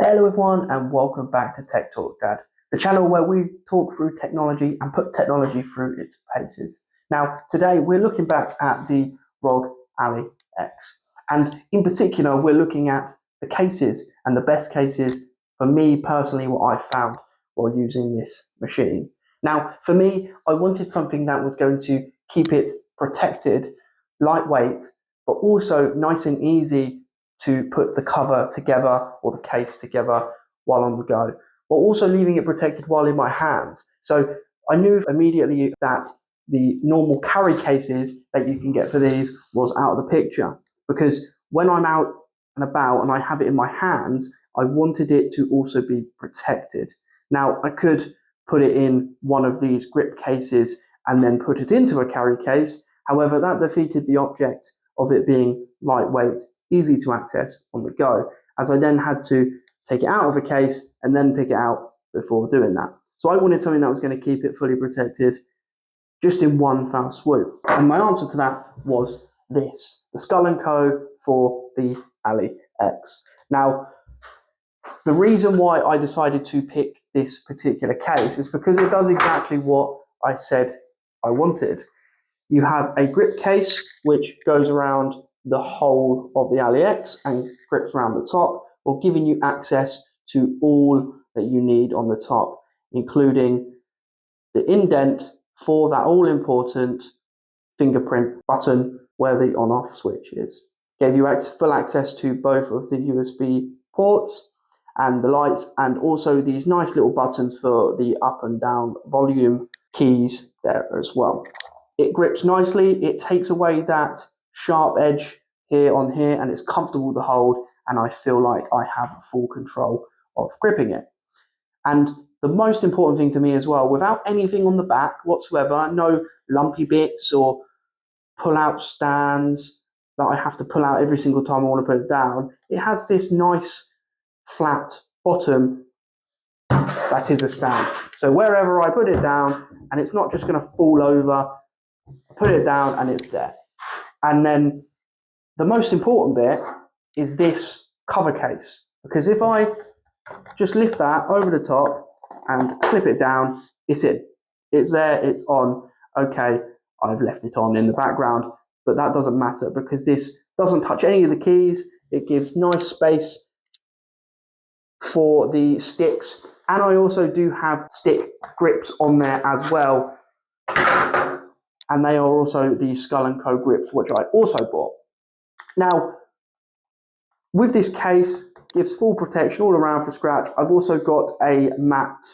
Hello everyone and welcome back to Tech Talk Dad, the channel where we talk through technology and put technology through its paces. Now today we're looking back at the ROG Ally X, and in particular we're looking at the cases and the best cases for me personally what I found while using this machine. Now for me I wanted something that was going to keep it protected, lightweight, but also nice and easy to put the cover together or the case together while on the go, while also leaving it protected while in my hands. So I knew immediately that the normal carry cases that you can get for these was out of the picture, because when I'm out and about and I have it in my hands, I wanted it to also be protected. Now I could put it in one of these grip cases and then put it into a carry case. However, that defeated the object of it being lightweight, easy to access on the go, as I then had to take it out of a case and then pick it out before doing that. So I wanted something that was going to keep it fully protected just in one foul swoop. And my answer to that was this, the Skull & Co. for the Ally X. Now, the reason why I decided to pick this particular case is because it does exactly what I said I wanted. You have a grip case which goes around the whole of the Ally X and grips around the top, or giving you access to all that you need on the top, including the indent for that all important fingerprint button where the on off switch is. Gave you full access to both of the USB ports and the lights, and also these nice little buttons for the up and down volume keys there as well. It grips nicely, it takes away that sharp edge here on here, and it's comfortable to hold, and I feel like I have full control of gripping it. And the most important thing to me as well, without anything on the back whatsoever, no lumpy bits or pull out stands that I have to pull out every single time I want to put it down, it has this nice flat bottom that is a stand. So wherever I put it down, and it's not just going to fall over, I put it down and it's there. And then the most important bit is this cover case, because if I just lift that over the top and clip it down, it's in. It's there, it's on. Okay, I've left it on in the background, but that doesn't matter because this doesn't touch any of the keys. It gives nice space for the sticks, and I also do have stick grips on there as well, and they are also the Skull & Co grips, which I also bought. Now, with this case, gives full protection all around for scratch. I've also got a matte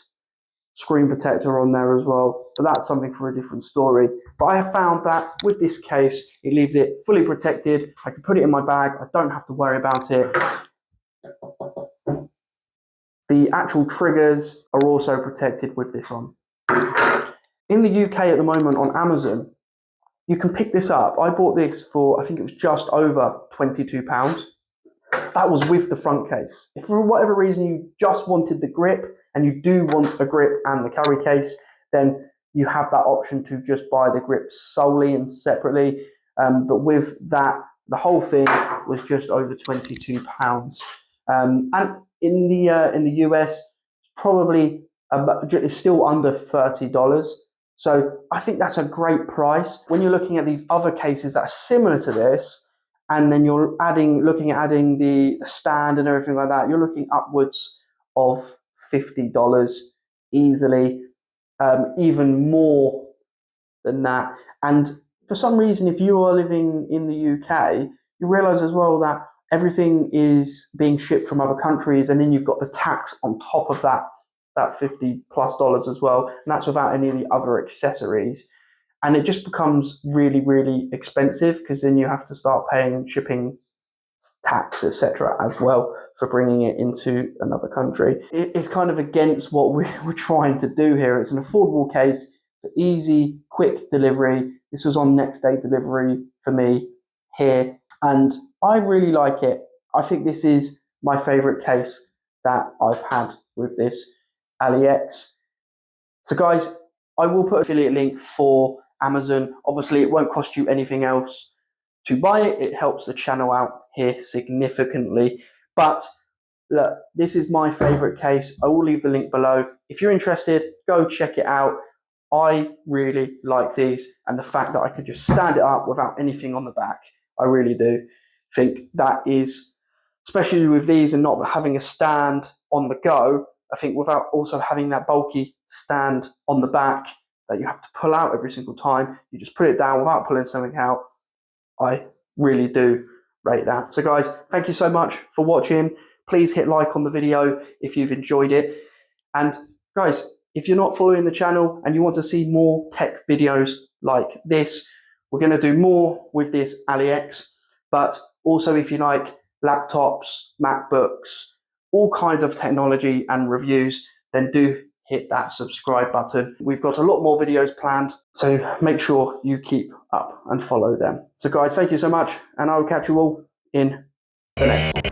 screen protector on there as well, but that's something for a different story. But I have found that with this case, it leaves it fully protected. I can put it in my bag, I don't have to worry about it. The actual triggers are also protected with this on. In the UK at the moment on Amazon, you can pick this up. I bought this for, I think it was just over £22. That was with the front case. If for whatever reason you just wanted the grip and you do want a grip and the carry case, then you have that option to just buy the grip solely and separately. But with that, the whole thing was just over £22. And in the US, probably it's still under $30. So I think that's a great price. When you're looking at these other cases that are similar to this, and then you're looking at adding the stand and everything like that, you're looking upwards of $50 easily, even more than that. And for some reason, if you are living in the UK, you realize as well that everything is being shipped from other countries, and then you've got the tax on top of that $50+ as well, and that's without any of the other accessories. And it just becomes really, really expensive, because then you have to start paying shipping, tax, etc. as well for bringing it into another country. It's kind of against what we're trying to do here. It's an affordable case for easy, quick delivery. This was on next day delivery for me here, and I really like it. I think this is my favorite case that I've had with this Ally X. So guys, I will put an affiliate link for Amazon. Obviously, it won't cost you anything else to buy it. It helps the channel out here significantly. But look, this is my favorite case. I will leave the link below. If you're interested, go check it out. I really like these, and the fact that I could just stand it up without anything on the back. I really do think that is, especially with these and not having a stand on the go, I think without also having that bulky stand on the back that you have to pull out every single time, you just put it down without pulling something out. I really do rate that. So guys, thank you so much for watching. Please hit like on the video if you've enjoyed it. And guys, if you're not following the channel and you want to see more tech videos like this, we're going to do more with this Ally X. But also if you like laptops, MacBooks, all kinds of technology and reviews, then do hit that subscribe button. We've got a lot more videos planned, so make sure you keep up and follow them. So guys, thank you so much, and I will catch you all in the next one.